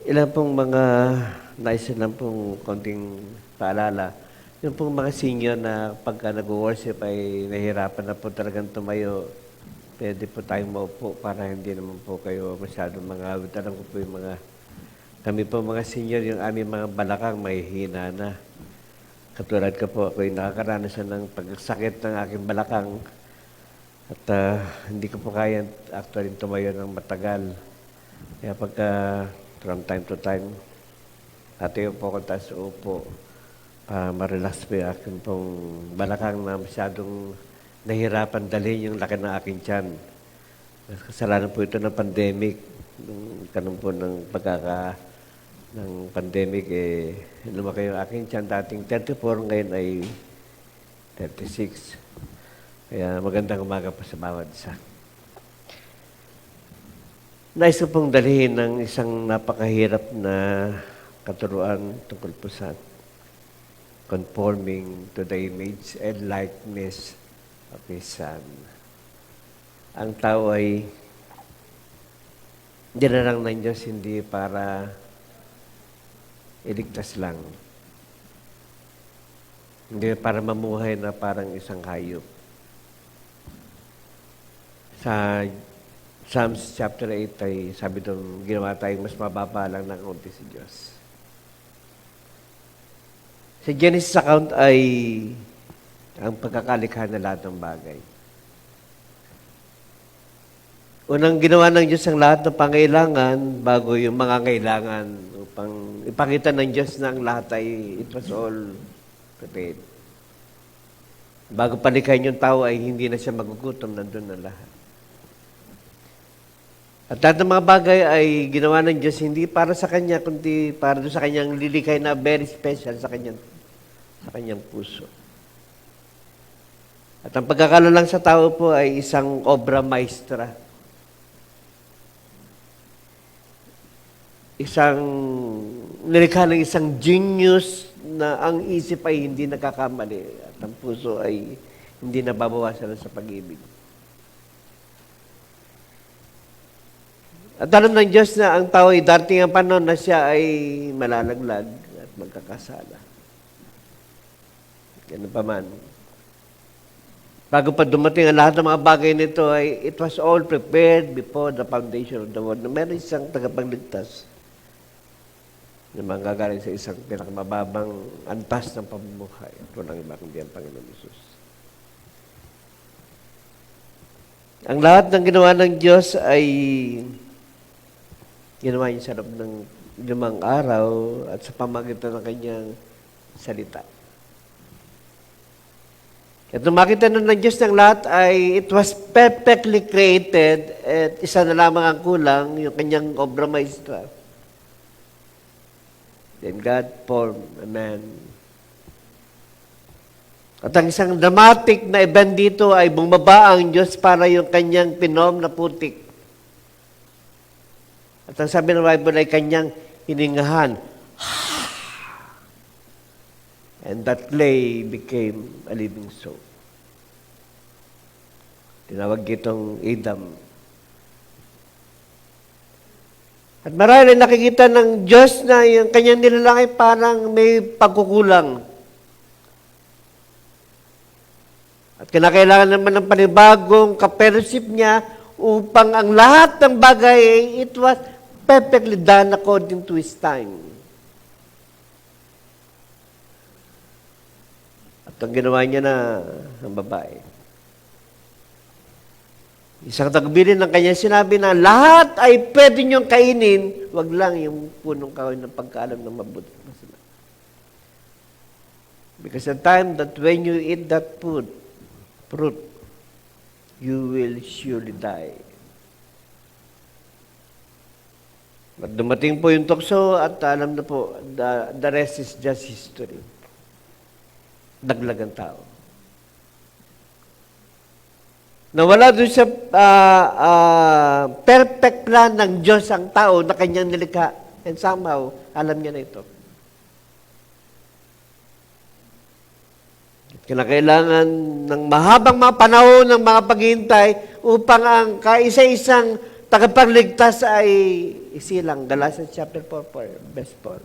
Ilan pong mga nais lang pong konting paalala. Yung pong mga senior na pagka nag-worship ay nahihirapan na po talagang tumayo, pwede po tayong maupo para hindi naman po kayo masyadong mga awit. Alam ko po yung mga, kami po mga senior, yung aming mga balakang may hina na. Katulad ko po, ako'y nakakaranas ng pagsakit ng aking balakang at hindi ko po kaya actually tumayo ng matagal. Kaya pagka from time to time, ate po ako taas upo para ma-relax po yung aking pong balakang na masyadong nahirapan dalhin yung laki ng aking tiyan. Kasalanan po ito ng pandemic. Nung kanong po ng ng pandemic, lumaki yung aking tiyan. Dating 34, ngayon ay 36. Kaya magandang umaga po sa bawat isa. Nais ko pong dalhin ng isang napakahirap na katuruan tungkol po sa conforming to the image and likeness of His Son. Ang tao ay dinarang ng Diyos hindi para iligtas lang. Hindi para mamuhay na parang isang hayop. Sa Psalms chapter 8 ay sabi doon, ginawa tayong mas mababa lang ng kaunti si Diyos. Sa Genesis account ay ang pagkakalikha na lahat ng bagay. Unang ginawa ng Diyos ang lahat ng pangailangan bago yung mga kailangan upang ipakita ng Diyos na ang lahat ay it was all prepared. Bago palikhain yung tao ay hindi na siya magugutom, nandun na lahat. At lahat ng mga bagay ay ginawa ng Diyos hindi para sa Kanya, kundi para doon sa Kanyang lilikhay na very special sa Kanyang puso. At ang pagkakalalang sa tao po ay isang obra maestra. Nilikha ng isang genius na ang isip ay hindi nagkakamali at ang puso ay hindi nababawasan sa pag-ibig. At alam ng Diyos na ang tao ay darating ang panahon na siya ay malalaglag at magkakasala. Ganun pa man. Bago pa dumating ang lahat ng mga bagay nito ay it was all prepared before the foundation of the world. Na meron isang tagapagligtas na manggagaling sa isang pinakamababang antas ng pamumuhay. At walang iba kundi ang Panginoon Jesus. Ang lahat ng ginawa ng Diyos ay ginawa niya sa loob ng 5 araw at sa pamagitan ng kanyang salita. At nung makita na ng Diyos ng lahat ay it was perfectly created at isa na lamang ang kulang, yung kanyang obra maestra. Then God formed a man. At ang isang dramatic na event dito ay bumaba ang Diyos para yung kanyang pinom na putik. At ang sabi ng Bible ay kanyang hiningahan. And that clay became a living soul. Tinawag itong Adam. At marami nakikita ng Diyos na yung kanyang nilalang ay parang may pagkukulang. At kinakailangan naman ng panibagong kapership niya upang ang lahat ng bagay ay it was perfectly done according to His time. At ang ginawa niya na ang babae. Isang tagbilin ng kanya sinabi na lahat ay pwede niyong kainin, wag lang yung punong kahoy ng pagkaalam ng mabuti. Because the time that when you eat that fruit, you will surely die. At dumating po yung tukso at alam na po, the rest is just history. Daglag ang tao. Nawala doon sa perfect plan ng Diyos ang tao na kanyang nilikha. And somehow, alam niya na ito. Kinakailangan ng mahabang mga panahon ng mga paghihintay upang ang kaisa-isang tagapagligtas ay isilang. Galatians chapter 4, verse 4.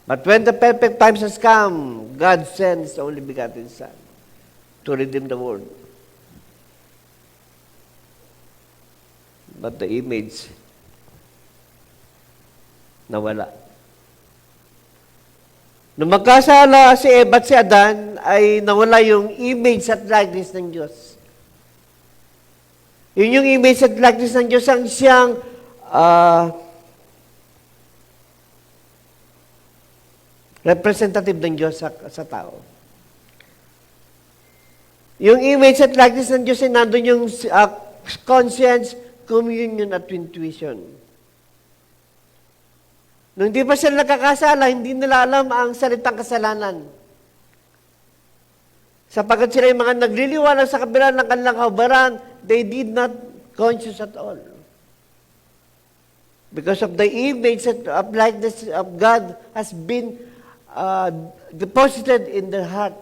But when the perfect times has come, God sends the only begotten Son to redeem the world. But the image nawala. Nung magkasala si Eva at si Adan, ay nawala yung image at likeness ng Diyos. Yun yung image at likeness ng Diyos ang siyang representative ng Diyos sa tao. Yung image at likeness ng Diyos ay nandun yung conscience, communion at intuition. Nung hindi pa sila nakakasala, hindi nila alam ang salitang kasalanan. Sapagkat sila yung mga nagliliwanag sa kabila ng kanilang kahubaran, they did not conscious at all. Because of the image of likeness of God has been deposited in their heart.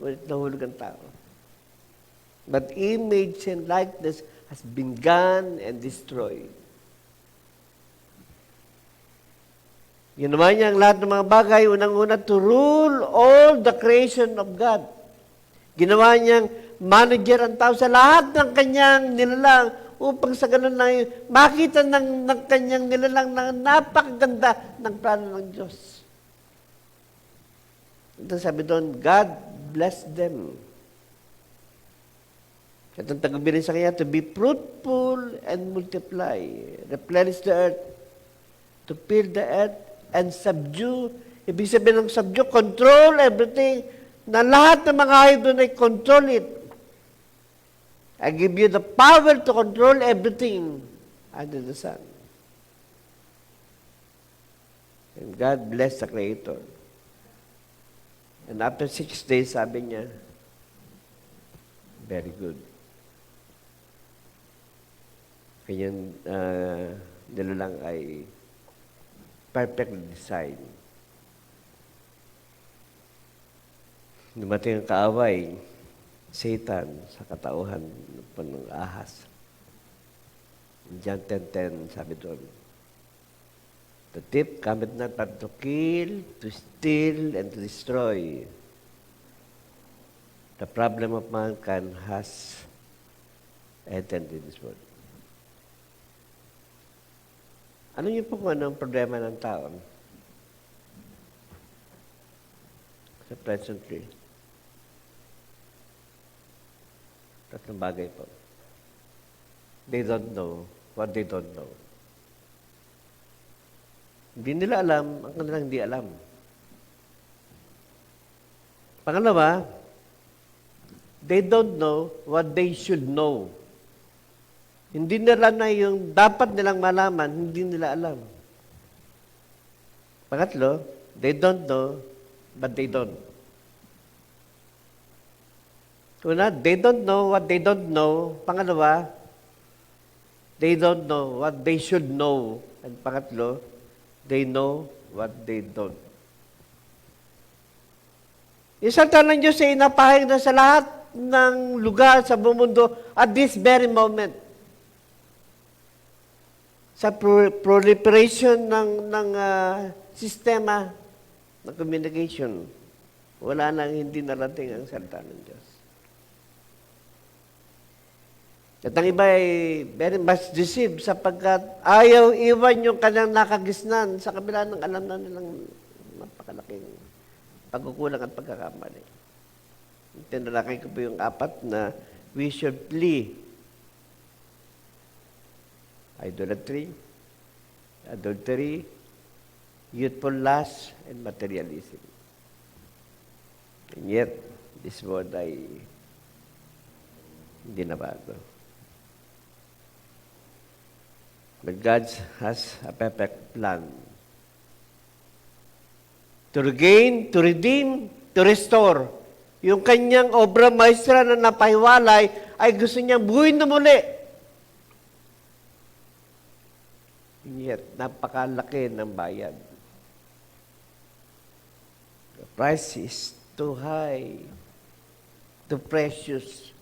Ngunit nahulog ang tao. But image and likeness has been gone and destroyed. Ginawa niya ang lahat ng mga bagay, unang-una, to rule all the creation of God. Ginawa niyang manager ang tao sa lahat ng kanyang nilalang upang sa ganun na makita ng kanyang nilalang na napakaganda ng plano ng Diyos. Ito sabi doon, God bless them. At ang tagubilin sa kanya, to be fruitful and multiply, replenish the earth, to fill the earth, and subdue. Ibig sabihin ng subdue, control everything. Na lahat ng mga hayop doon ay control it. I give you the power to control everything under the sun. And God bless the Creator. And after 6 days, sabi niya, very good. Kanyang nilalang ay perfectly designed. Dumating ang kaaway, Satan, sa katauhan ng ahas. In John 10:10, sabi doon, the thief cometh not but to kill, to steal, and to destroy. The problem of mankind has entered in this world. Ano niyo po kung ano ang problema ng tao? Sa presently. Tatlong bagay po. They don't know what they don't know. Hindi nila alam ang kanilang hindi alam. Pangalawa, they don't know what they should know. Hindi nila na yung dapat nilang malaman, hindi nila alam. Pangatlo, they don't know, but they don't. Una, they don't know what they don't know. Pangalawa, they don't know what they should know. And pangatlo, they know what they don't. Yung salita ng Diyos ay napahayag na sa lahat ng lugar sa buong mundo at this very moment. Sa proliferation ng sistema ng communication, wala nang hindi narating ang salita ng Diyos. At ang iba ay very much deceived sapagkat ayaw iwan yung kanyang nakagisnan sa kabila ng alam na nilang napakalaking pagkukulang at pagkakamali. Tinalakay ko po yung 4 na we should flee idolatry, adultery, youthful lust, and materialism. And yet, this word ay hindi nabago. But God has a perfect plan to regain, to redeem, to restore. Yung kanyang obra maestra na napahiwalay ay gusto niyang buuin na muli. Yet, napakalaki ng bayad. The price is too high, too precious.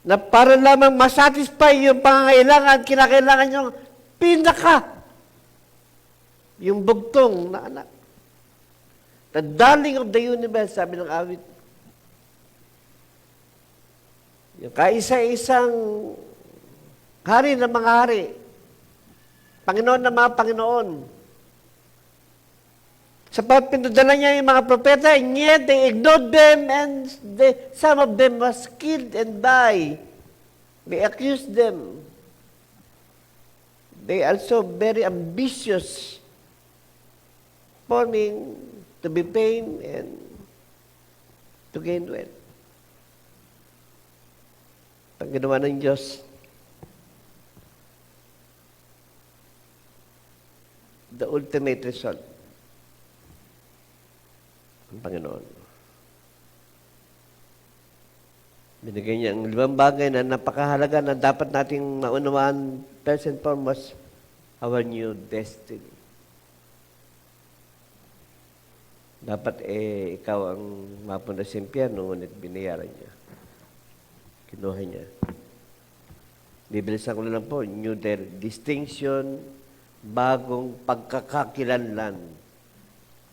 na para lamang masatisfy yung pangangailangan, kinakailangan yung yung bugtong na anak. The darling of the universe, sabi ng awit. Yung kaisa-isang hari ng mga hari, Panginoon ng mga Panginoon. Sapat pinadala niya yung mga propeta, and yet they ignored them, and some of them was killed and died. They accused them. They also very ambitious, forming to be fame and to gain wealth. Pag ginawa ng Diyos, the ultimate result, ang Panginoon. Binigay niya ang 5 bagay na napakahalaga na dapat nating maunawaan, first and foremost, our new destiny. Dapat ikaw ang mapunta sa impyerno, ngunit binayaran niya. Kinuha niya. Bibilisan ko na lang po, new distinction, bagong pagkakakilanlan.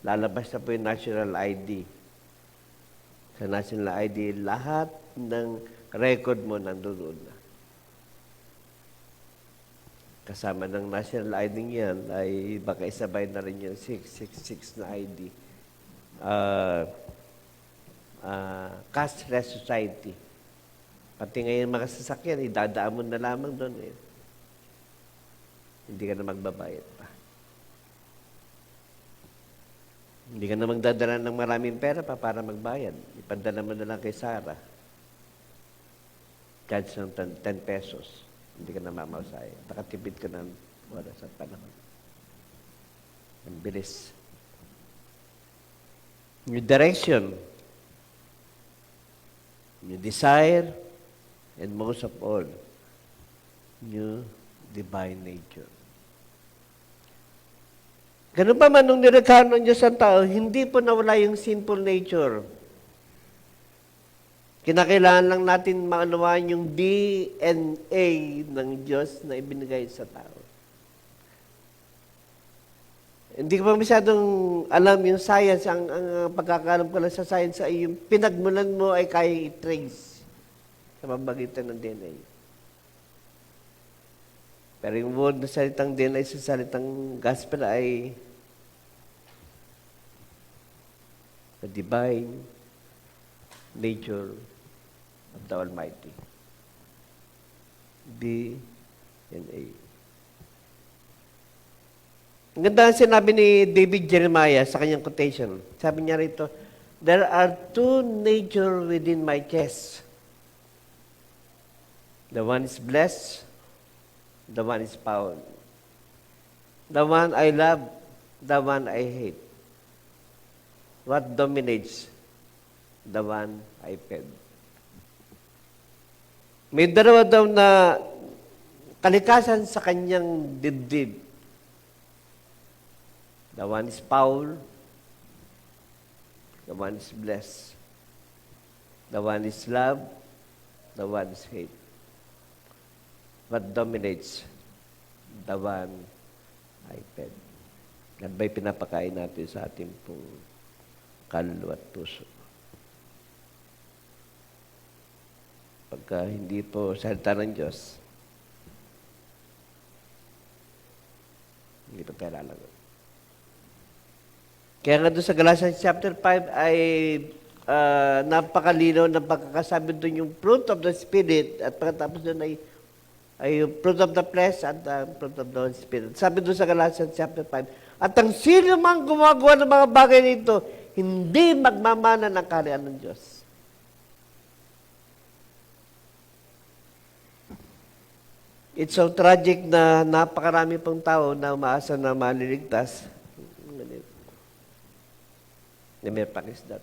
Lalabas na po yung national ID. Sa national ID, lahat ng record mo nandoon na. Kasama ng national ID yan ay baka isabay na rin yung 666 na ID. Cashless society. Pati ngayon mga sasakyan, idadaan mo na lamang doon eh. Hindi ka na magbabayad pa. Hindi ka na magdadala ng maraming pera pa para magbayad. Ipadala mo na lang kay Sarah. Charge ng 10 pesos. Hindi ka na mamausay. Nakatipid ka ng oras at panahon. Ang bilis. New direction. New desire. And most of all, new divine nature. Ganun pa man nung nirekha ng Diyos ang tao, hindi po nawala yung sinful nature. Kinakailangan lang natin maunawaan yung DNA ng Diyos na ibinigay sa tao. Hindi ko pa masyadong alam yung science. Ang pagkakalam ko lang sa science ay yung pinagmulan mo ay kaya i-trace sa pamamagitan ng DNA. Pero yung word na salitang DNA sa salitang gospel ay the divine nature of the Almighty. DNA. Ang ganda ang sinabi ni David Jeremiah sa kanyang quotation. Sabi niya rito, there are 2 nature within my chest. The one is blessed, the one is foul. The one I love, the one I hate. What dominates? The one I fed. May dalawa daw na kalikasan sa kanyang dibdib. The one is foul, the one is blessed. The one is love, the one is hate. What dominates? The one I fed. Yan ba'y pinapakain natin sa ating pong kaluluwa at puso? Pagka hindi po salita ng Diyos, hindi pa tayo lalagot. Kaya nga doon sa Galatians chapter 5 ay napakalinaw ng pagkakasabi doon yung fruit of the Spirit at pagkatapos doon ay yung fruit of the flesh at fruit of the Holy Spirit. Sabi doon sa Galatians chapter 5, at ang sino mang gumagawa ng mga bagay nito, hindi magmamana ng kaharian ng Diyos. It's so tragic na napakarami pong tao na umaasa na maliligtas. Never practice that.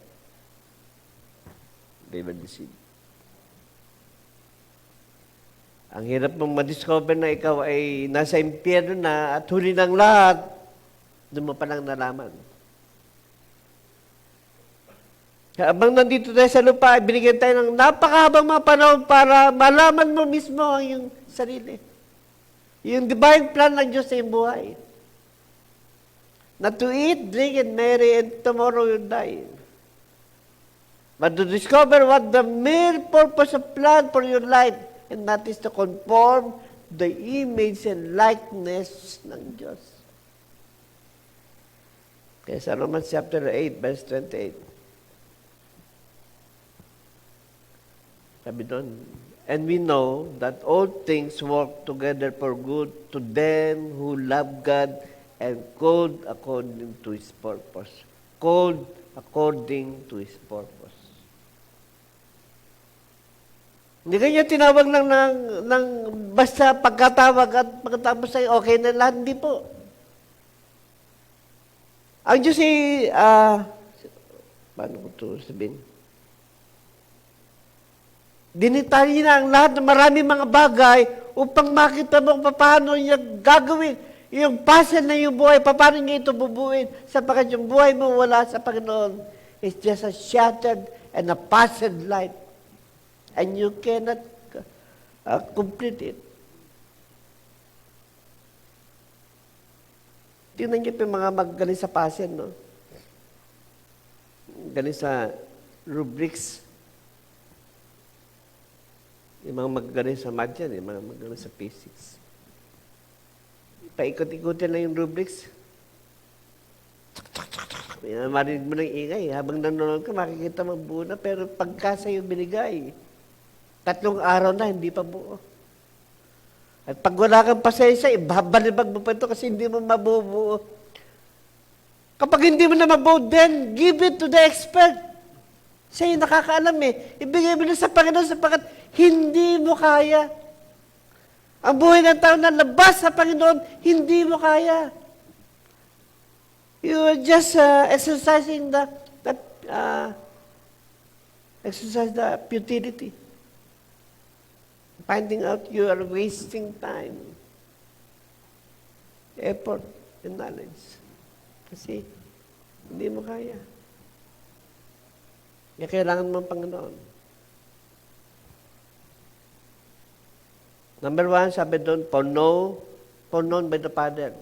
They were deceived. Ang hirap mong ma-discover na ikaw ay nasa impyerno na at huli ng lahat, doon mo palang nalaman. Habang nandito tayo sa lupa, binigyan tayo ng napakahabang mga panahon para malaman mo mismo ang iyong sarili. Yung divine plan ng Diyos sa iyong buhay. Not to eat, drink, and marry, and tomorrow you'll die. But to discover what the main purpose of plan for your life, and that is to conform the image and likeness ng Diyos. Kaya sa Romans chapter 8, verse 28, sabi doon, and we know that all things work together for good to them who love God and called according to His purpose. Called according to His purpose. Hindi kanya tinawag lang ng basta pagkatawag at pagkatapos ay okay na lahat. Hindi po. Ang Diyos ay, paano ko ito sabihin? Dinitali niya ang lahat ng maraming mga bagay upang makita mo kung paano niya gagawin. Yung puzzle na yung buhay, paano niya ito bubuin sapagkat yung buhay mo wala sa Panginoon. It's just a shattered and a puzzled life. And you cannot complete it. Tingnan niyo pa yung mga magaling sa puzzle, no? Galing sa rubrics. Yung mga magagaling sa math yan, yung mga magagaling sa physics. Paikot-ikutin lang yung rubrics. Marinig mo ng ingay. Habang nanonood ka, makikita mo buo na. Pero pagka sa'yo binigay, 3 araw na, hindi pa buo. At pag wala kang pasensya, ibabalibag mo pa ito kasi hindi mo mabubuo. Kapag hindi mo na mabuo, then give it to the expert. Siya yung nakakaalam eh. Ibigay mo na sa Panginoon sapagkat hindi mo kaya. Ang buhay ng tao na labas sa Panginoon, hindi mo kaya. You are just exercising exercise the futility. Finding out you are wasting time, effort, and knowledge. Kasi hindi mo kaya. Kaya kailangan mo ang Panginoon. Number 1, sabi doon, known by the Father.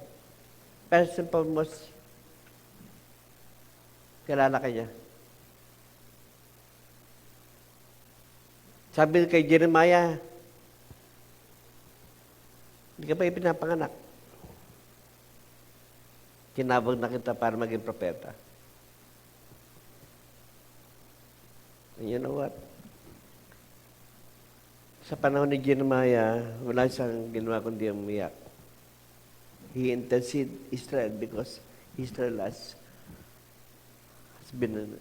First and foremost, kilala ka niya. Sabi kay Jeremiah, hindi ka pa ipinapanganak. Kinabog na kita para maging propeta. And you know what? Sa panahon ni Jeremiah, wala siyang ginawa kundi umiyak. He interceded Israel because Israel has been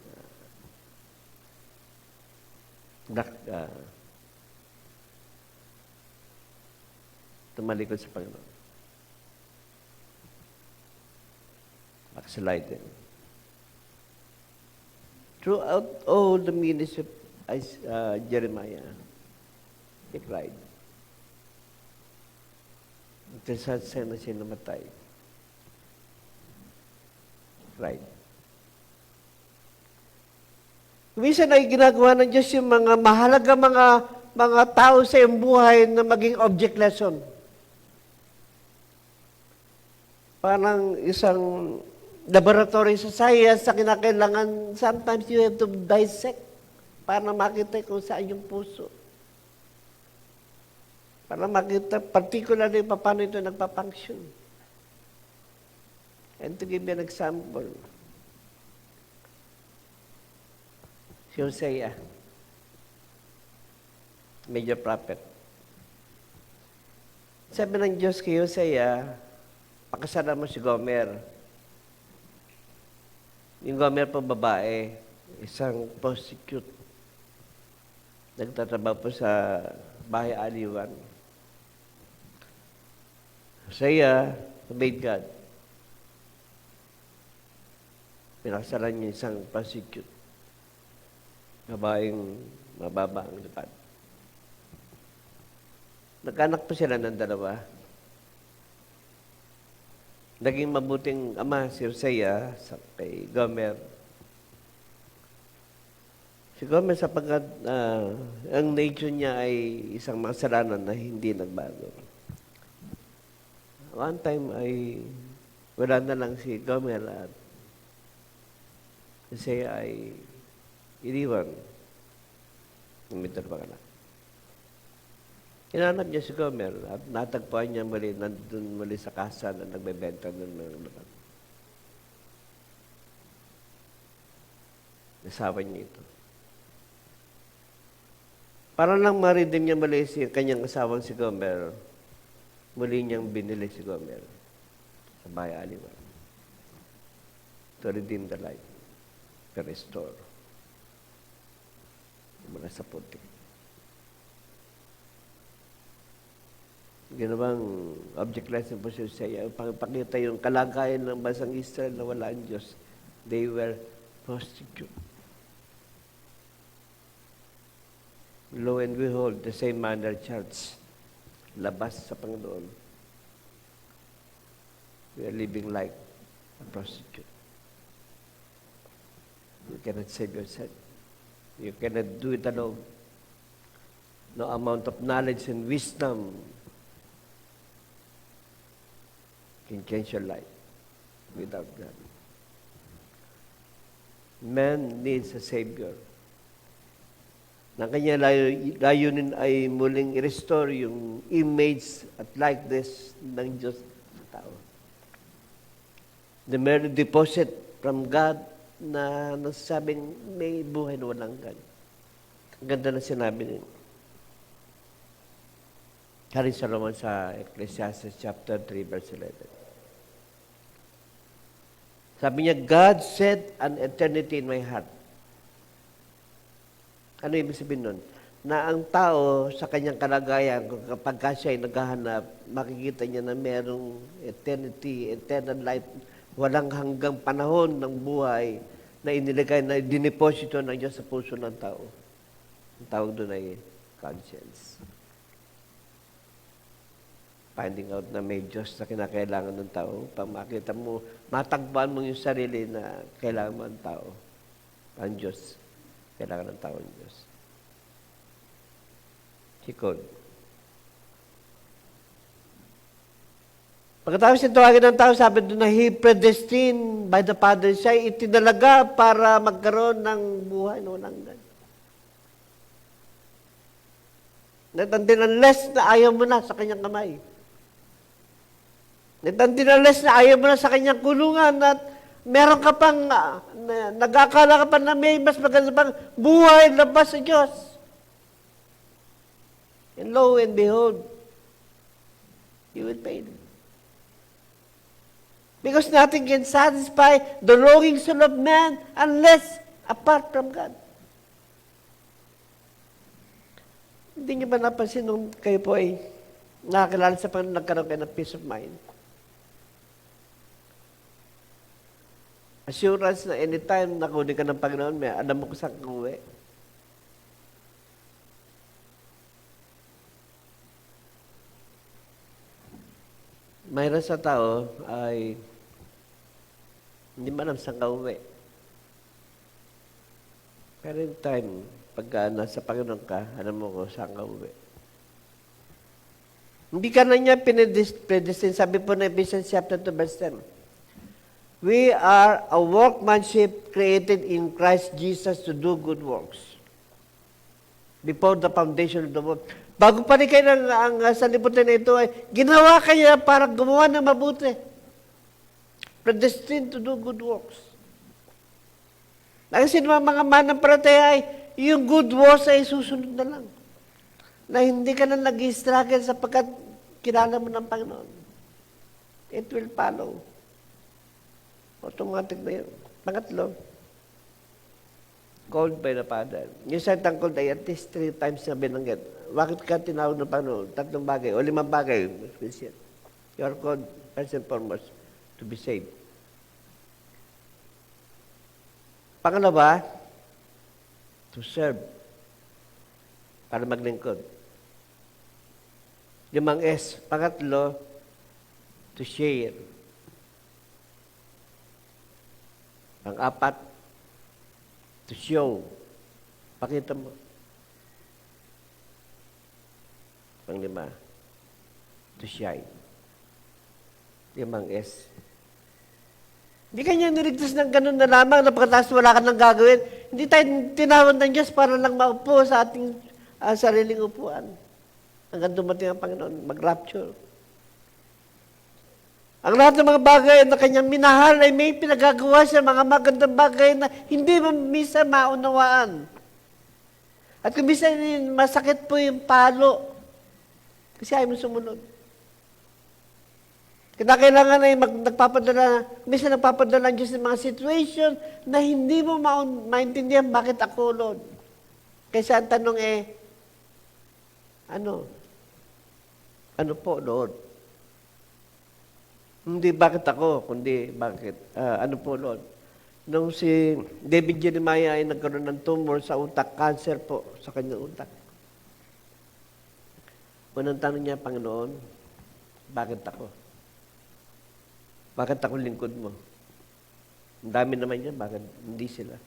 tumalikod sa Panginoon. Backsliding. Throughout all the ministry of Jeremiah, he cried. Until such time na siya namatay. Cried. Minsan ay ginagawa ng Diyos yung mga mahalaga mga tao sa iyong buhay na maging object lesson. Parang isang laboratory sa science sa kinakailangan, sometimes you have to dissect para makita kung saan yung puso. Para makita, particularly, paano ito nagpa-function. And to give you an example, si Hosea, major prophet. Sabi ng Diyos kay Hosea, pakasalan mo si Gomer. Yung Gomer po babae, isang prostitute. Nagtatrabaho po sa bahay aliwan. Hosea obeyed God. Pinakasalan niya isang prostitute. Babaeng mababa ang lipad. Nagkanak po sila ng 2. Naging mabuting ama si Hosea sa kay Gomer. Siguro may sapagkat ang nature niya ay isang makasalanan na hindi nagbago. One time ay wala na lang si Gomer at kasi ay iniwan. Umitar pa ka na. Hinanap niya si Gomer at natagpuan niya muli, nandun muli sa kasa na nagbebenta ng mga laman. Nasawa niya ito. Para lang ma-redeem niya muli si kanyang asawang si Gomer, muli niyang binili si Gomer sa bahay aliwan to redeem the life, to restore mula sa puti. Ginawang object lesson po siya sa iyo. Pangipakita yung kalagayan ng bansang Israel na wala ang Diyos. They were prostitute. Lo and behold, the same manner church, labas sa Panginoon. We are living like a prostitute. You cannot save yourself. You cannot do it alone. No amount of knowledge and wisdom can change your life without God. Man needs a Savior. Na kanya layunin ay muling i-restore yung image at likeness ng Diyos sa tao. The mere deposit from God na nasasabing may buhay na walang God. Ang ganda na sinabi niya. Hari Solomon sa Ecclesiastes chapter 3 verse 11. Sabi niya, God set an eternity in my heart. Ano ibig sabihin nun? Na ang tao sa kanyang kalagayan, kapag siya ay naghahanap, makikita niya na merong eternity, eternal life, walang hanggang panahon ng buhay na iniligay, na diniposito ng Diyos sa puso ng tao. Ang tawag doon ay conscience. Finding out na may Diyos na kinakailangan ng tao. Pag makita mo, matagpuan mo yung sarili na kailangan mo ang tao. Ang Diyos. Kailangan ng tao ang Diyos. Sikod. Pagkatapos ituwagin ng tao, sabi doon na He predestined by the Father. Siya itinalaga para magkaroon ng buhay na walang hanggan. Unless na ayaw mo na sa kanyang kamay. Unless na ayaw mo na sa kanyang kulungan at meron ka pang, nag-akala ka pa na may mas maganda pang buhay labas sa Diyos. And lo and behold, you will pay them. Because nothing can satisfy the longing soul of man unless apart from God. Hindi niyo ba napansin nung kayo po ay nakakilala sa Panginoon, nagkaroon kayo ng peace of mind? Assurance na anytime nakunin ka ng Panginoon, may alam mo kung saan ka uwi. Mayroon sa tao ay hindi man alam saan ka uwi. Pero in time, pagka nasa Panginoon ka, alam mo kung saan ka uwi. Hindi ka na niya pinedestined. Sabi po na Ephesians chapter 2 verse 10. We are a workmanship created in Christ Jesus to do good works. Before the foundation of the world. Bago pa rin kayo ang salibutan na ito ay ginawa kaya para gumawa ng mabuti. Predestined to do good works. Kasi mga manampalataya ay yung good works ay susunod na lang. Na hindi ka na nag-struggle sapagkat kilala mo ng Panginoon. It will follow. Automatic na yun. Pangatlo, called by the Father. Yung salitang called ay at least 3 times na binanggit. Bakit ka tinawag ng Panginoon? 3 bagay o 5 bagay. You are called, first and foremost, to be saved. Pangalawa, to serve. Para maglingkod. 5 S. Pangatlo, to share. Pang-apat, to show. Pakita mo. Panglima, to shine. 5S. Hindi kanya niligtas ng ganun na lamang na pagkatapos wala ka nang gagawin. Hindi tayo tinawag ng Diyos para lang maupo sa ating sariling upuan. Hanggang dumating ang Panginoon, mag-rapture. Ang lahat ng mga bagay na kanyang minahal ay may pinagagawa siya, mga magandang bagay na hindi mo misa maunawaan. At kung misa masakit po yung palo, kasi ayaw mo sumunod. Kailangan ay minsan nagpapadala ang Diyos ng mga situation na hindi mo maintindihan bakit ako, Lord. Kaysa ang tanong ano? Ano po, Lord? Hindi bakit ako, kundi bakit? Ano po, Lord? Nung si David Jeremiah ay nagkaroon ng tumor sa utak, cancer po sa kanyang utak. Unang tanong niya, Panginoon, bakit ako? Bakit ako lingkod mo? Ang dami naman yan, bakit hindi sila?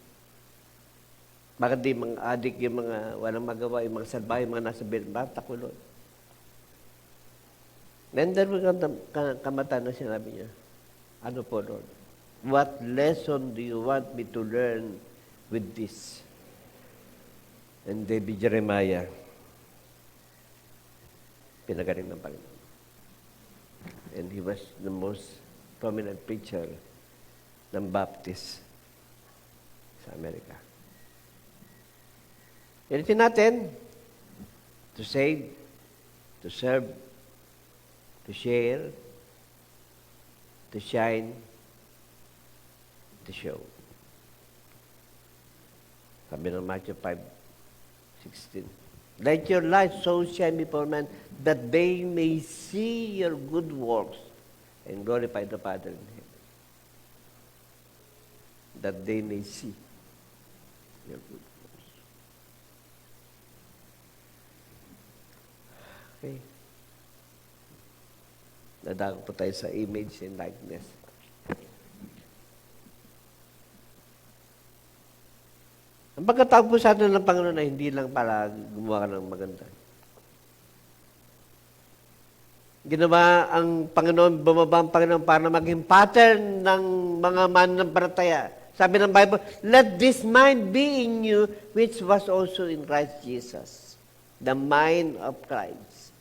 Bakit di mga adik, yung mga walang magawa, yung mga salbahe, yung mga nasa bed, bakit ako, Lord? And then, kamata na sinabi niya, ano po, Lord? What lesson do you want me to learn with this? And David Jeremiah, pinagaling ng Panginoon. And he was the most prominent preacher ng Baptist sa Amerika. Initin natin, to save, to serve, to share, to shine, to show. Sabi ng Matthew 5:16. Let your light so shine before men that they may see your good works and glorify the Father in heaven. That they may see your good works. Okay. Nadako po tayo sa image and likeness. Ang pagkatawag po sa atin ng Panginoon ay hindi lang para gumawa ka ng maganda. Ginawa ang Panginoon, bumaba ang Panginoon para maging pattern ng mga mananampalataya. Sabi ng Bible, let this mind be in you, which was also in Christ Jesus. The mind of Christ.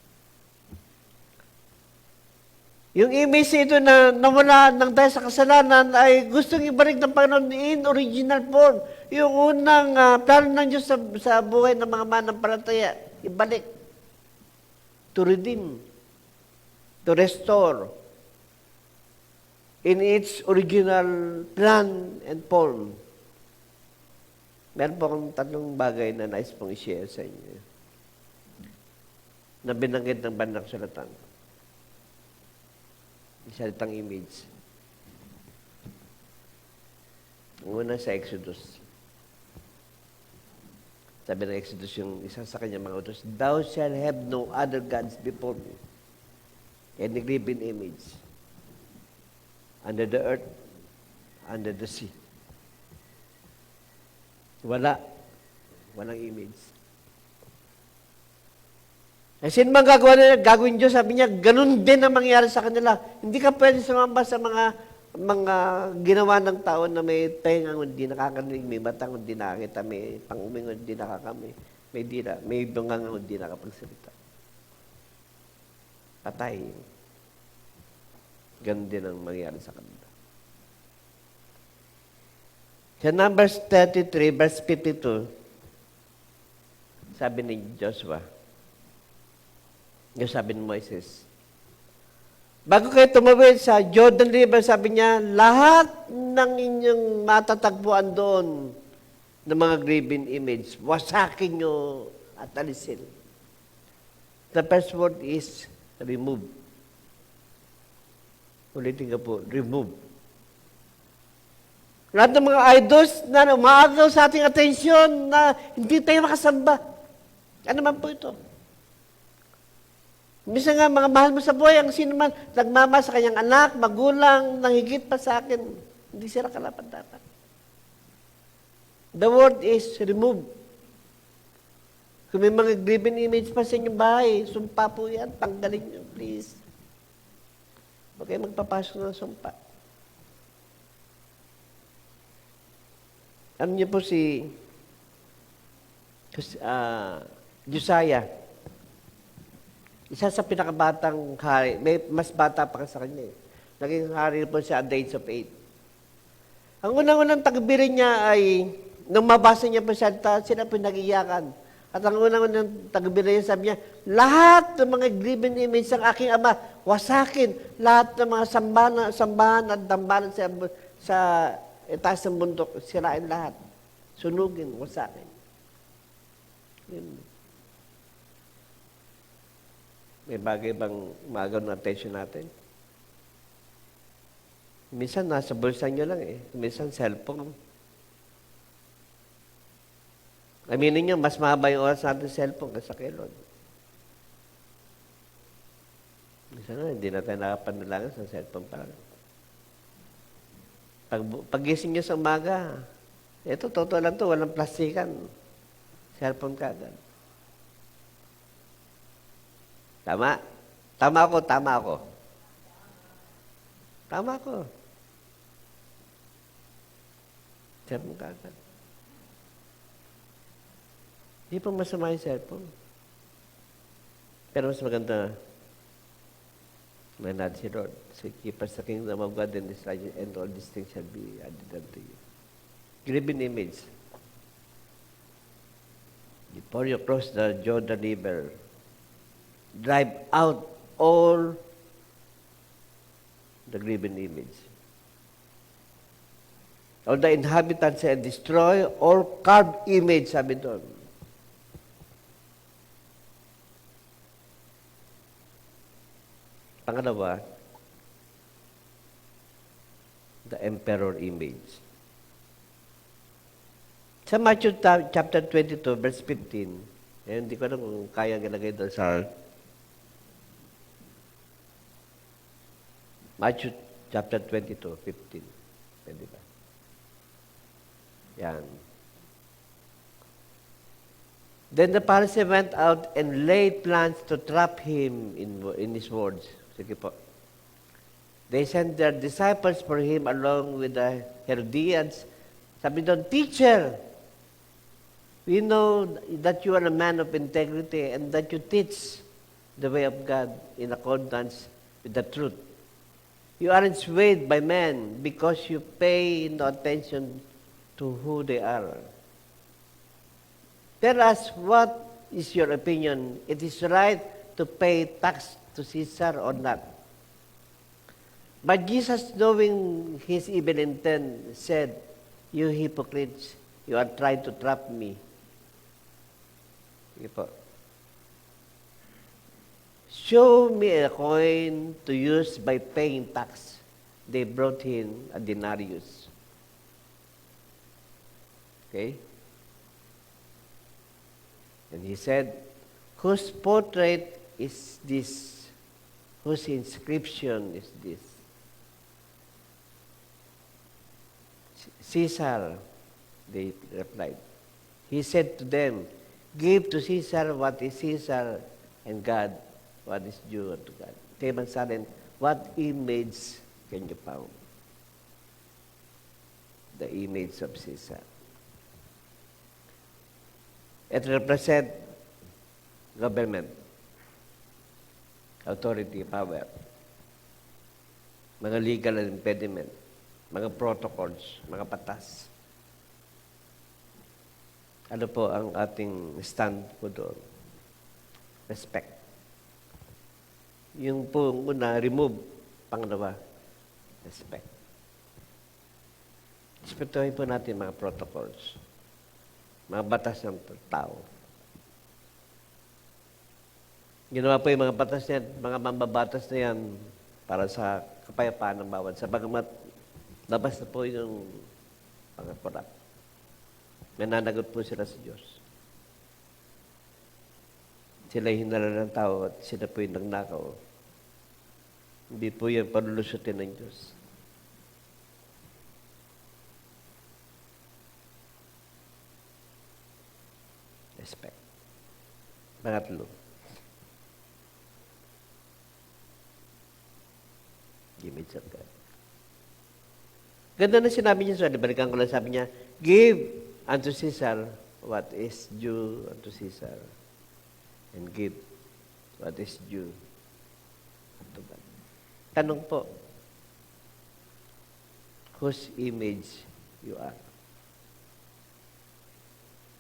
Yung image ito na nawala ng dahil sa kasalanan ay gustong ibalik ng Panginoon in original form. Yung unang plano ng Diyos sa buhay ng mga mananampalataya, ibalik. To redeem. To restore in its original plan and form. Meron po akong tatlong bagay na nais pong i-share sa inyo na binanggit ng banal na kasulatan. Salitang image. Una sa Exodus. Sabi ng Exodus yung isa sa kanya mga utos, thou shalt have no other gods before me. Any graven image. Under the earth, under the sea. Walang image. Eh, sino man gagawin Diyos, sabi niya, ganun din ang mangyayari sa kanila. Hindi ka pwede sumamba sa mga ginawa ng tao na may tengang hindi nakakarinig, may batang hindi nakakita, may pangumingon hindi nakakamay, may dila, may bungang hindi nakapagsalita. Patay. Ganun din ang mangyayari sa kanila. Sa Numbers 33, verse 52, sabi ni Joshua, yung sabi ni Moises, bago kayo tumawid sa Jordan River, sabi niya, lahat ng inyong matatagpuan doon ng mga graven image, wasakin nyo at alisin. The first word is remove. Ulitin ka po, remove. Lahat ng mga idols na umaagaw sa ating atensyon na hindi tayo makasamba. Ano man po ito? Minsan nga, mga mahal mo sa buhay, ang sino man nagmama sa kanyang anak, magulang, nang higit pa sa akin, hindi sila karapat-dapat. The word is remove. Kung may mga graven image pa sa inyong bahay, sumpa po yan, tanggalin nyo, please. Huwag kayo magpapasok ng sumpa. Ano niyo po si Josiah, isa sa pinakabatang hari, may mas bata pa sa kanya eh. Naging hari po siya at the age of 8. Ang unang-unang takbirin niya ay, nung mabasa niya po siya, sila po nag-iyakan. At ang unang-unang takbirin niya, sabi niya, lahat ng mga graven image ng aking ama, wasakin. Lahat ng mga sambahan at dambalan sa itaas ng bundok, sirain lahat. Sunugin, wasakin. Yun. May bagay bang umagaw ng attention natin? Minsan nasa bulsa nyo lang eh. Minsan cellphone. Aminin nyo, mas mahaba yung oras natin cellphone kaysa kay Lord. Minsan na, hindi na tayo nakapanalangin sa cellphone pa lang. Pagising nyo sa umaga, ito, totoo lang to, walang plastikan. Cellphone ka agad. Tama? Tama ako. Cellphone ka agad. Hindi pa masama yung cellphone. Pero mas maganda, may natin si Lord. So, keep us the kingdom of God and His righteousness, and all these things shall be added unto you. Graven image. Before you cross the Jordan River, drive out all the graven image. All the inhabitants and destroy all carved image, sabi doon. Pangalawa, the emperor image. Sa Matthew chapter 22, verse 15, hindi ko alam kung kaya ginagay doon sa Matthew chapter 22, 15. Pwede ba? Yan. Then the Pharisees went out and laid plans to trap him in his words. Sige po. They sent their disciples for him along with the Herodians. Sabi doon, Teacher, we know that you are a man of integrity and that you teach the way of God in accordance with the truth. You aren't swayed by men because you pay no attention to who they are. Tell us, what is your opinion? It is right to pay tax to Caesar or not? But Jesus, knowing his evil intent, said, You hypocrites, you are trying to trap me. Sige po. Show me a coin to use by paying tax. They brought him a denarius. Okay? And he said, Whose portrait is this? Whose inscription is this? Caesar, they replied. He said to them, Give to Caesar what is Caesar, and God what is due unto God. Came and said, what image can you found? The image of Caesar. It represents government, authority, power, mga legal impediment, mga protocols, mga batas. Ano po ang ating stand po doon? Respect. Yung po una, remove. Pangalawa, respect. Respetuhin po natin mga protocols, mga batas ng tao. Ginawa po yung mga batas niyan, mga mambabatas na yan para sa kapayapaan ng bawat. Sa bagamat labas na po yung mga korap. Nananagot po sila sa Diyos. Sila yung hinala ng tao at sila po yung nagnakaw. Hindi po yung panlulusutin ng Diyos. Respect. Pangatlo, image of God. Ganda na sinabi niya, so balikan ko lang, sabi niya, give unto Caesar what is due unto Caesar, and give what is due unto God. Tanong po, whose image you are?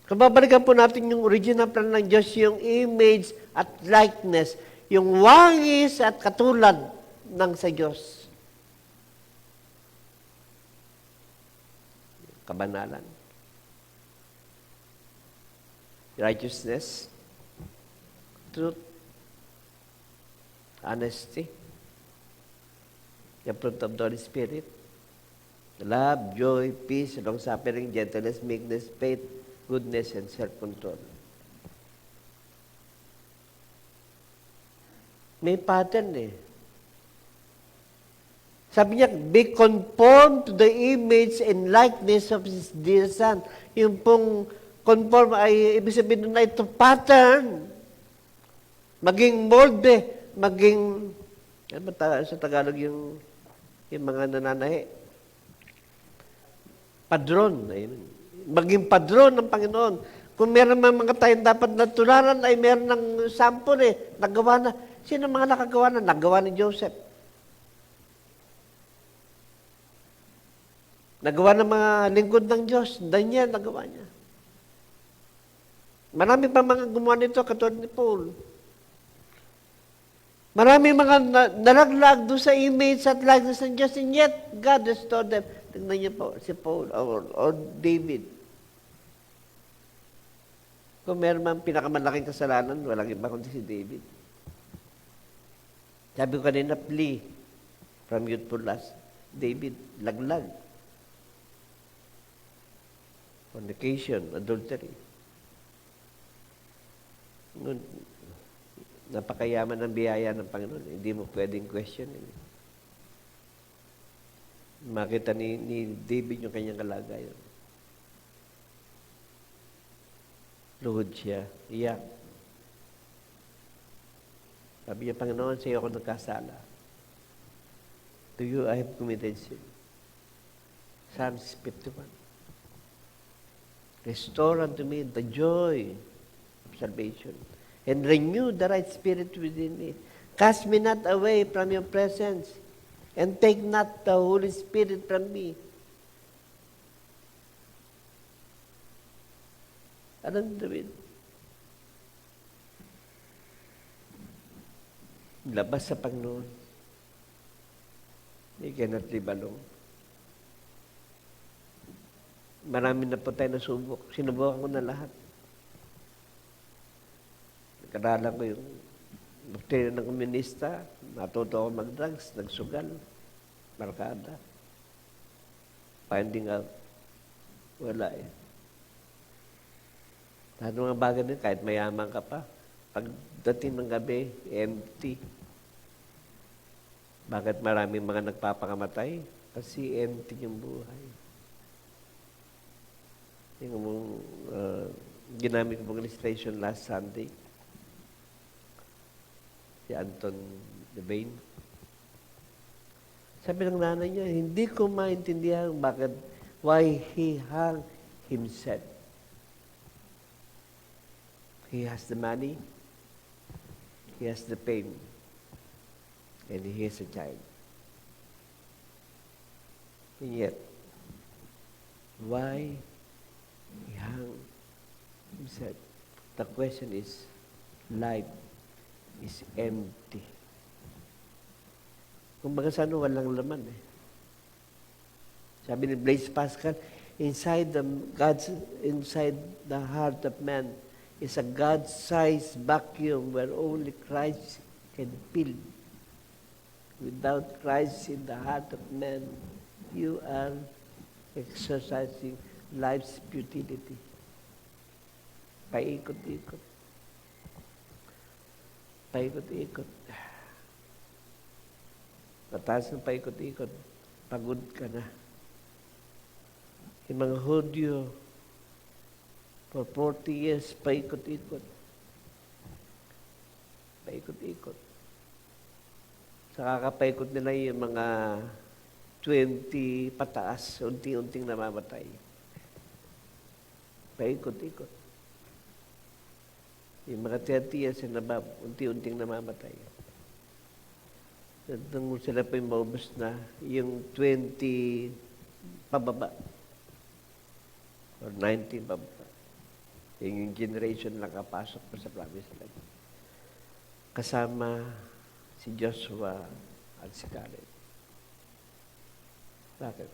Kung babalikan po natin yung original plan ng Diyos, yung image at likeness, yung wangis at katulad ng sa Diyos. Kabanalan. Righteousness. Truth. Honesty. The fruit of the Holy Spirit. Love, joy, peace, long-suffering, gentleness, meekness, faith, goodness, and self-control. May pattern eh. Sabi niya, be conformed to the image and likeness of His dear Son. Yung pong conform ay, ibig sabihin na ito, pattern. Maging molde, maging, ano ba sa Tagalog yung mga nananahi? Padron. Ayun. Maging padron ng Panginoon. Kung meron mga tayong dapat natularan, ay meron ng sample eh. Nagawa na. Sino mga nakagawa na? Nagawa ni Joseph. Nagawa ng mga lingkod ng Diyos. Daniel, nagawa niya. Marami pa mga gumawa nito, katulad ni Paul. Marami mga nalaglag doon sa image at likeness ng Diyos, and yet God restored them. Tignan niyo po, si Paul or David. Kung meron man pinakamalaking kasalanan, walang iba kundi si David. Sabi ko kanina, flee from youthful lust. David, laglag. Fornication, adultery. Napakayaman ng biyaya ng Panginoon. Hindi mo pwedeng question. Makita ni David yung kanyang kalagayan. Luhod siya, iyak. Sabi niya, Panginoon, sa iyo ako nagkasala. To you I have committed sin. Psalms 51. Restore unto me the joy of salvation and renew the right spirit within me. Cast me not away from your presence and take not the Holy Spirit from me. Anong David? Labas sa Panginoon. He cannot live alone. Marami na po tayo nasubok. Sinubukan ko na lahat. Nagkaralan ko yung doktrina ng komunista, natuto ako mag-drugs, nagsugal, markada. Finding out, wala eh. Lahat ng mga bagay din, kahit mayaman ka pa, pagdating ng gabi, empty. Bakit maraming mga nagpapakamatay? Kasi empty yung buhay. Yung ginamit mong illustration last Sunday, si Anton Devane. Sabi ng nanay niya, hindi ko maintindihan bakit, why he hung himself. He has the money, he has the pain, and he is a child. And yet, why he hung himself? The question is, life is empty. Kung baga sa walang laman eh. Sabi ni Blaise Pascal, inside the heart of man is a God-sized vacuum where only Christ can fill. Without Christ in the heart of man, you are exercising life's futility. Paikot-ikot. Paikot-ikot. Mataas ng paikot-ikot, pagod ka na. Yung mga Hudyo, for 40 years, paikot-ikot. paikot-ikot. Sa kakapaikot nila yung mga 20 pataas, unti-unting namamatay. Paikot-ikot. Yung mga 30 years and above, unti-unting namamatay. At nung sila po yung maubos na, yung 20 pababa, or 19 pababa, yung generation lang kapasok po sa promised land. Kasama si Joshua at si Caleb. Bakit?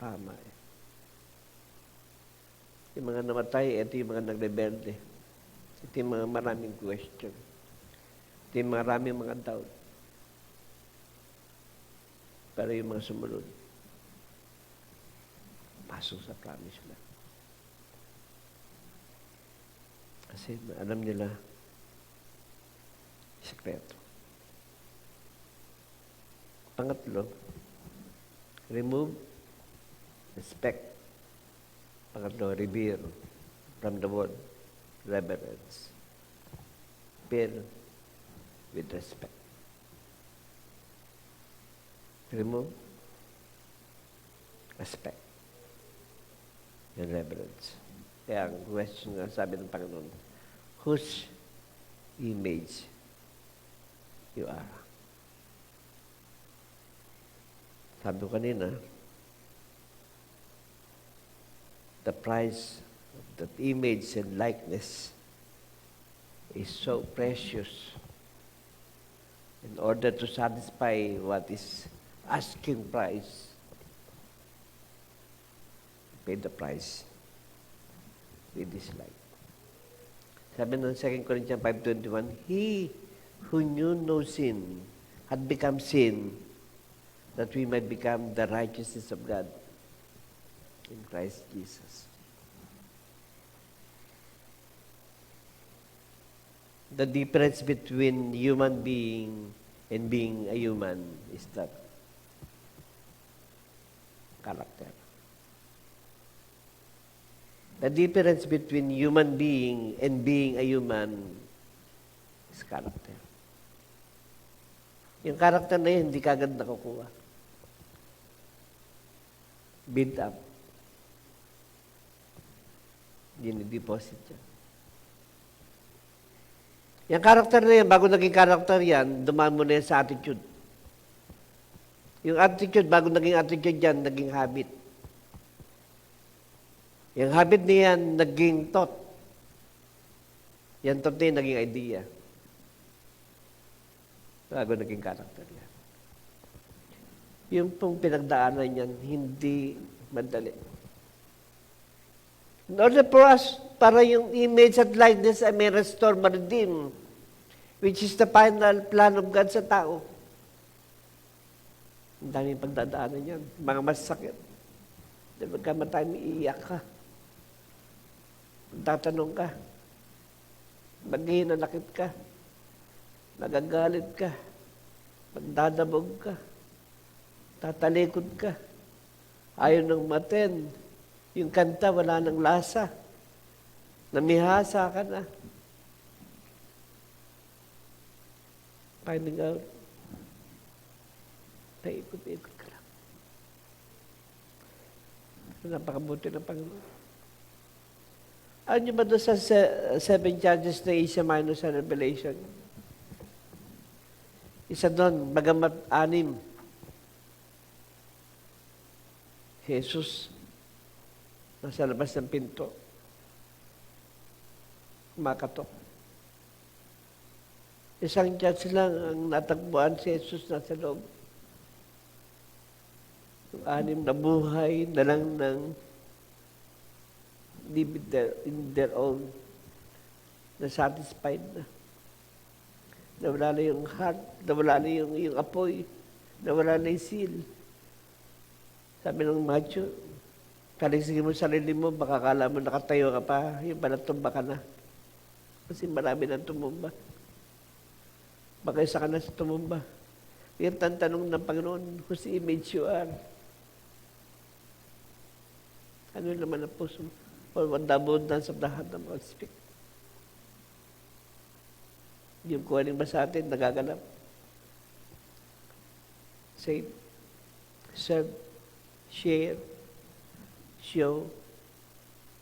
Tama eh. Yung mga namatay, ito yung mga nagrebelde. Ito yung mga maraming question. Ito yung maraming mga doubt. Pero yung mga sumunod, pasok sa promise lang. Kasi alam nila, sekreto. Pangatlo, remove respect. Pangatlo, revere from the word reverence. Fill with respect. Remove respect and reverence. Kaya ang question nga sabi ng Panginoon, whose image you are? Sabi ko kanina, the price of that image and likeness is so precious. In order to satisfy what is asking price, pay the price with his life. Sabi ng 2 Corinthians 5:21, he who knew no sin had become sin that we might become the righteousness of God in Christ Jesus. The difference between human being and being a human is that character. The difference between human being and being a human is character. Yung character na yun, hindi kagad nakukuha. Build up. Dinideposit yan. Yung character na yan, bago naging character yan, dumaan mo na yan sa attitude. Yung attitude, bago naging attitude yan, naging habit. Yung habit na yan, naging thought. Yan thought na yan, naging idea. Bago naging character yan. Yung pong pinagdaanan yan, hindi madali. In order for us, para yung image at likeness ay may restore, ma-redeem, which is the final plan of God sa tao. Ang daming pagdadaanan yan. Mga masakit. Dahil magkamatay, iiyak ka. Magtatanong ka. Maghihinanakit ka. Magagalit ka. Magdadabog ka. Tatalikod ka. Ayaw nang maten. Yung kanta, wala nang lasa. Namihasa ka na. Finding out. Naikot-ikot ka lang. Napakabuti ng Panginoon. Ano nyo ba doon sa 7 charges na Asia Minor sa Revelation? Isa doon, bagamat 6. Jesus, nasa labas ng pinto. Makatok. Isang church lang ang natagpuan si Jesus nasa loob. Yung 6 na buhay na lang ng live in their own, na satisfied na. Nawala na yung heart, nawala na yung apoy, nawala na yung seal. Sabi ng Matthew, kalisingin mo sarili mo, baka kala mo nakatayo ka pa, yung pala tumba ka na. Kasi marami nang tumumba. Baka isa ka na sa tumumba. Yan ang tanong ng Panginoon, whose image you are? Ano naman ang puso mo? For what the abundance of the heart of God speak. Yung calling ba sa atin, nagaganap? Save, serve, share, show,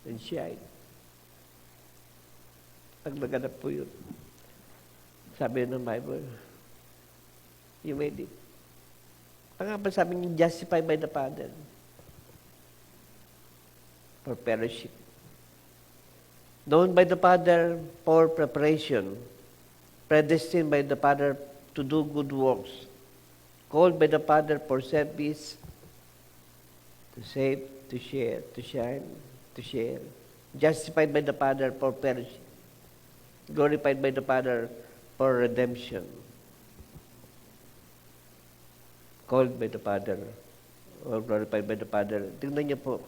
and shine. Pag naganap po yun, sabi ng Bible, you made it. Pangapa sabi niyo, justified by the Father for fellowship. Known by the Father for preparation, predestined by the Father to do good works, called by the Father for service, to save, to share, to shine, to share, justified by the Father for fellowship, glorified by the Father for redemption, called by the Father or glorified by the Father. Tingnan niyo po,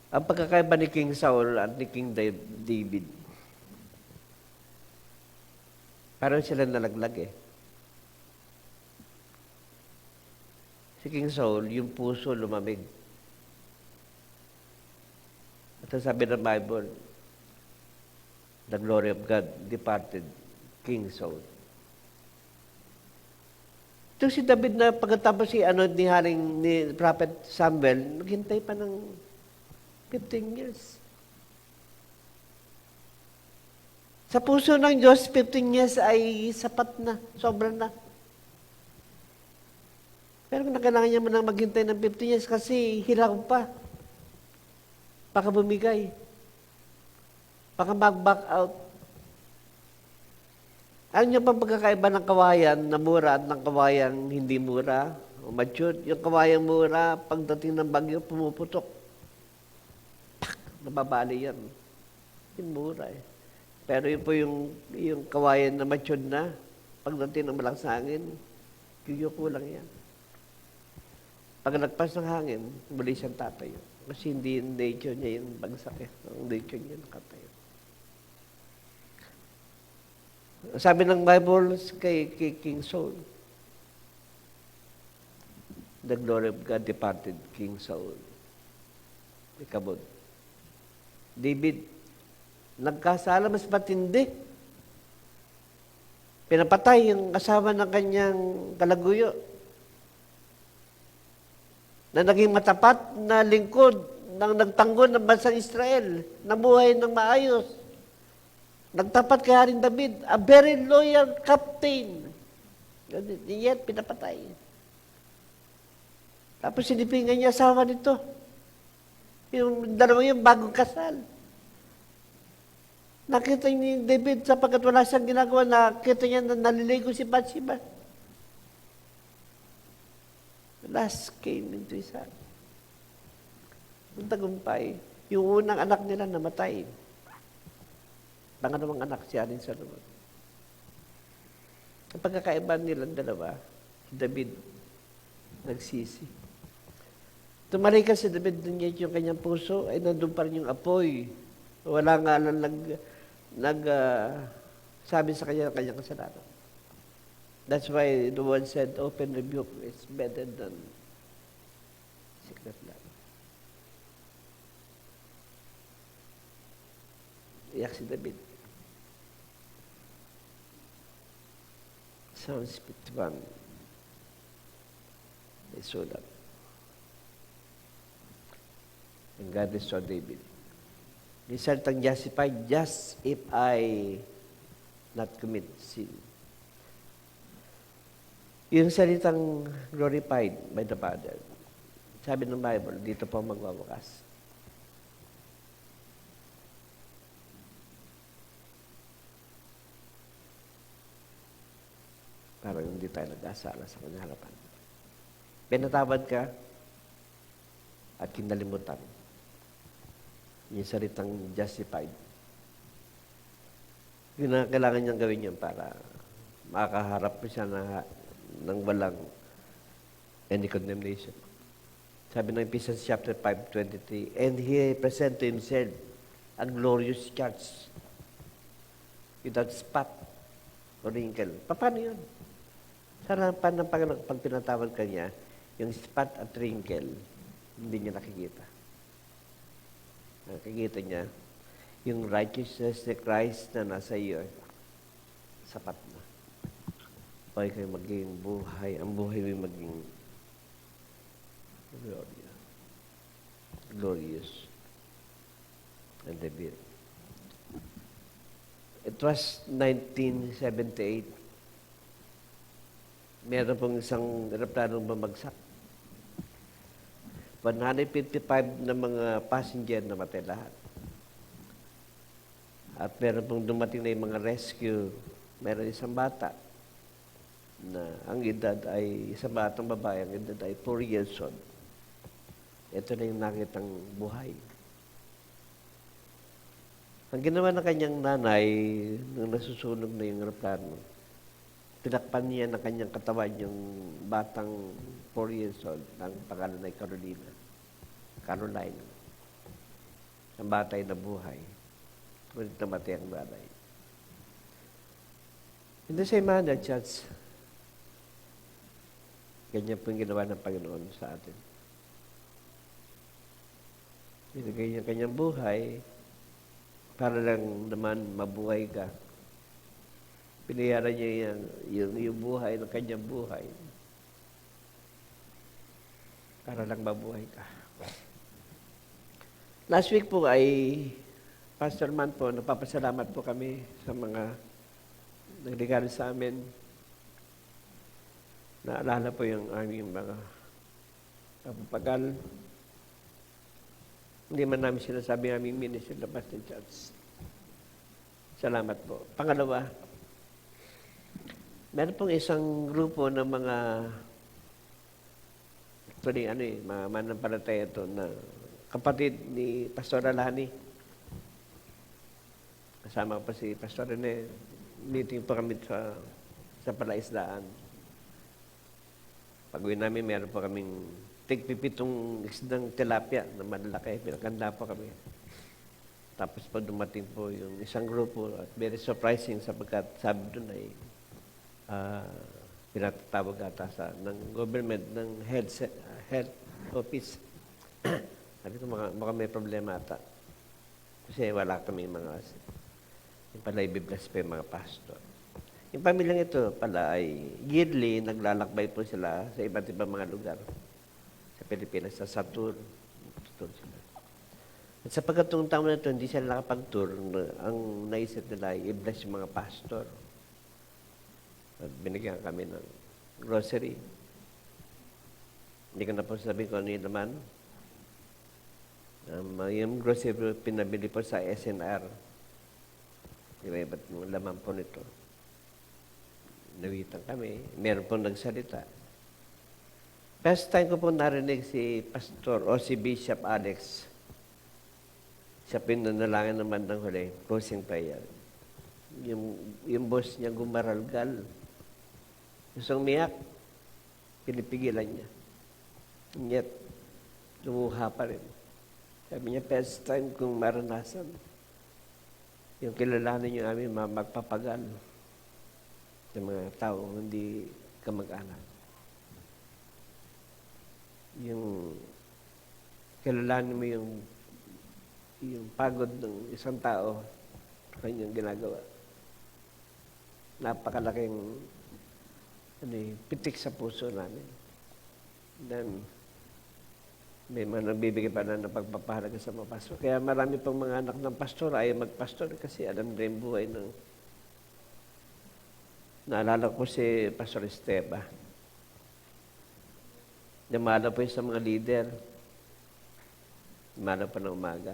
ang pagkakaiba ni King Saul at ni King David, parang sila nalaglag eh. Si King Saul, yung puso lumamig. At ang sabi ng Bible, the glory of God departed King Saul. Ito si David na pagkatapos ni Prophet Samuel, naghintay pa ng 15 years. Sa puso ng Diyos, 15 years ay sapat na, sobra na. Pero kailangan niya manang maghintay ng 15 years kasi hilaw pa. Baka bumigay. Baka mag-back out. Ano niyo pa pagkakaiba ng kawayan na mura at ng kawayang hindi mura o mature? Yung kawayang mura, pagdating ng bagyo, pumuputok. Nababali yan. Yung mura eh. Pero yun po yung kawayan na matured na, pagdating ng malakas na hangin, kuyuko lang yan. Pag nagpas ng hangin, muli siyang tatayo. Kasi hindi yung nature niya yung bagsak eh. Ang nature niya nakatayo. Sabi ng Bible kay King Saul, the glory of God departed King Saul. Ikabod. David, nagkasala mas matindi. Pinapatay yung kasama ng kanyang kalaguyo na naging matapat na lingkod ng nagtanggol ng bansang Israel, nabuhay ng maayos. Nagtapat kay Haring David, a very loyal captain. Yet, pinapatay. Tapos sinipingan niya asawa nito. Yung dalawa yung bagong kasal. Nakita ni David sapagkat wala siyang ginagawa, nakita niya na naliligo si Bathsheba. Last came into his heart. Ang tagumpay, yung unang anak nila namatay. Pangalawang anak si Haring Solomon. Ang pagkakaiba nilang dalawa, si David nagsisi. Tumalikod si David, yung kanyang puso, ay nandun pa rin yung apoy. Wala nga lang sabi sa kanyang kasalanan. That's why the one said, open rebuke is better than secret love. Iyak si David. Psalms 51. They showed up. And God restored David. He said, justified just if I not commit sin. Yung salitang glorified by the Father, sabi ng Bible, dito po magwawakas. Parang hindi tayo nag-asala sa kanyang harapan. Pinatawad ka at kinalimutan. Yung salitang justified. Yun ang kailangan niyang gawin yun para makaharap siya ng walang any condemnation. Sabi ng Ephesians chapter 5:23, and He present to Himself a glorious church without spot or wrinkle. Paano yun? Sa harapan ng Panginoon, pag pinatawad ka niya, yung spot at wrinkle, hindi niya nakikita. Nakikita niya, yung righteousness ni Christ na nasa iyo, sapat na. Pwede kayo maging buhay. Ang buhay may maging glorious and revealed. It was 1978. Meron pong isang aeroplanong bumagsak. 155 na mga passenger namatay lahat. At meron pong dumating na yung mga rescue. Meron isang bata na ang edad ay, isang batang babae, ang edad ay 4 years old. Ito na yung nakitang buhay. Ang ginawa ng kanyang nanay, nung nasusunog na yung aeroplano, tinakpan niya ng kanyang katawan yung batang 4 years old, ang pangalan ay Caroline. Ang bata ay nabuhay. Ngunit namatay ang nanay. In the same manner, Church, ganyan po yung ginawa ng Panginoon sa atin. Binigay niya kanyang buhay para lang naman mabuhay ka. Pinayaran niya yung buhay ng kanyang buhay para lang mabuhay ka. Last week po ay Pastor Man po, napapasalamat po kami sa mga nagregalo sa amin. Naalala po yung aming mga kapapagal. Hindi man namin sinasabi ang aming ministry labas ng church. Salamat po. Pangalawa, meron pong isang grupo ng mga actually, mga manampalataya ito na kapatid ni Pastor Alani. Kasama pa si Pastor Rene. Meeting pa kami sa Palaisdaan. Pag-uwi namin, meron pa kaming tigpipitong isdang tilapia na malalaki. Pinakanda po kami. Tapos pa dumating po yung isang grupo at very surprising sapagkat sabi doon ay pinatatawag ata ng government, ng health office. Sabi ko, baka may problema ata. Kasi wala kami yung pala ibibless pa yung mga pastor. Yung pamilyang ito pala ay yearly naglalakbay po sila sa iba't ibang mga lugar. Sa Pilipinas, sa Satur. Sila. At sa pagkatong taon na ito, hindi sila nakapag-tour. Ang naisip nila ay i-bless yung mga pastor. At binigyan kami ng grocery. Hindi ko na po sabihin kung ano yun naman. Yung grocery pinabili po sa SNR. Iba-iba't laman po nito. Nawitan kami. Meron po nagsalita. First time ko po narinig si Pastor o si Bishop Alex. Siya pinanalangin naman ng huli, closing prayer. Yung boss niya gumaralgal. Gustong umiyak, pinipigilan niya. Yet, lumuha pa rin. Sabi niya, first time kong maranasan. Yung kilalanin yung aming magpapagal ng mga tao, hindi kamag-anak. Yung kilalanin mo yung pagod ng isang tao, kanyang ginagawa. Napakalaking pitik sa puso namin. Then, may mga nagbibigay pa na pagpapahalaga sa mga pastor. Kaya marami pang mga anak ng pastor ay magpastor kasi alam nila yung buhay ng... Naalala ko si Pastor Esteba. Namala po yung sa mga leader. Namala pa ng umaga.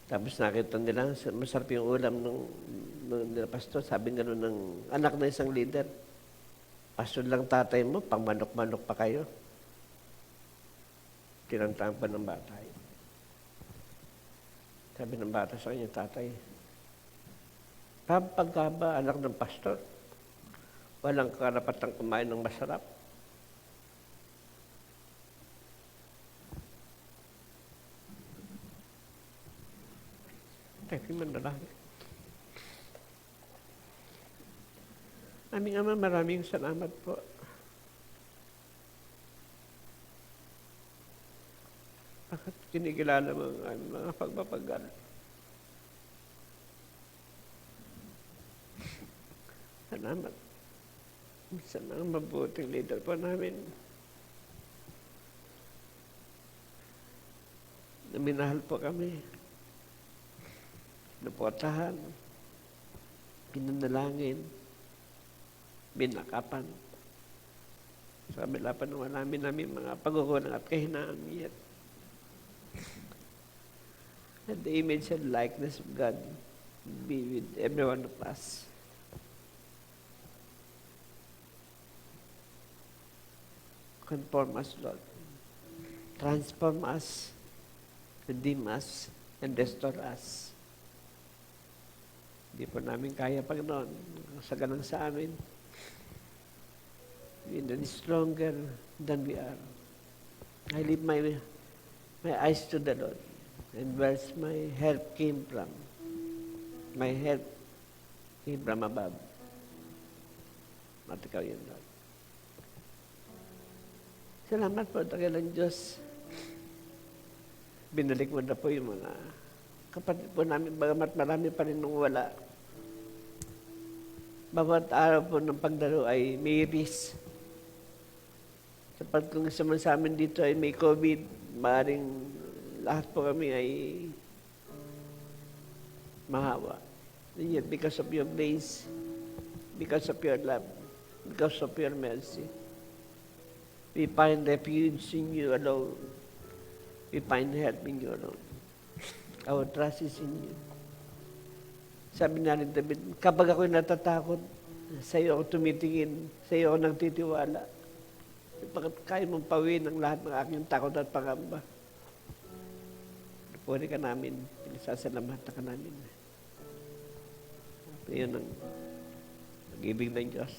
Tapos nakita nila, masarap yung ulam ng pastor. Sabi gano'n ng anak na isang leader. Pastor lang tatay mo, pang manok-manok pa kayo. Tinantaan pa ng bata. Sabi ng bata sa kanya, tatay, pagka ba anak ng pastor, walang karapatang kumain ng masarap. Tayo man lalaki. Aming Ama, maraming salamat po. Bakit kinikilala mo ang mga pagpapagal? Salamat sa mga mabuting leader po namin na minahal po kami, napotahan, pinanalangin, binakapan. Sa kabila pa naman namin mga pagkukulang at kahinaan, yet and the image and likeness of God be with every one of us. Conform us, Lord. Transform us, redeem us, and restore us. Hindi po namin kaya, Panginoon, sa ganang sa amin. We are stronger than we are. I lift my eyes to the Lord, and where's my help came from? My help came from above. At ikaw yun, Lord. Salamat po, Dakilang Diyos. Binalik mo na po yung mga kapatid po namin, bagamat marami pa rin nung wala. Bawat araw po ng pagdaro ay may risk. Sapat kung isa man sa amin dito ay may COVID, maaaring lahat po kami ay mahawa. And yet, because of your grace, because of your love, because of your mercy, we find refuge in you alone. We find help in you alone. Our trust is in you. Sabi na rin David, kapag ako'y natatakot, sa iyo ako tumitingin, sa iyo ako nagtitiwala. Bakit kaya mong pawin ang lahat ng aking takot at pangamba? Puri ka namin, pinasasalamatan ka namin. Iyon ang pag-ibig ng Diyos.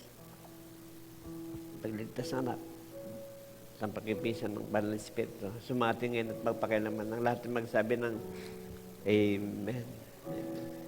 Pagligtas ng anak. Sa pag-ipisan ng Banal na Espiritu. Sumatingin at magpakilaman ng lahat ng magsabi ng Amen. Amen.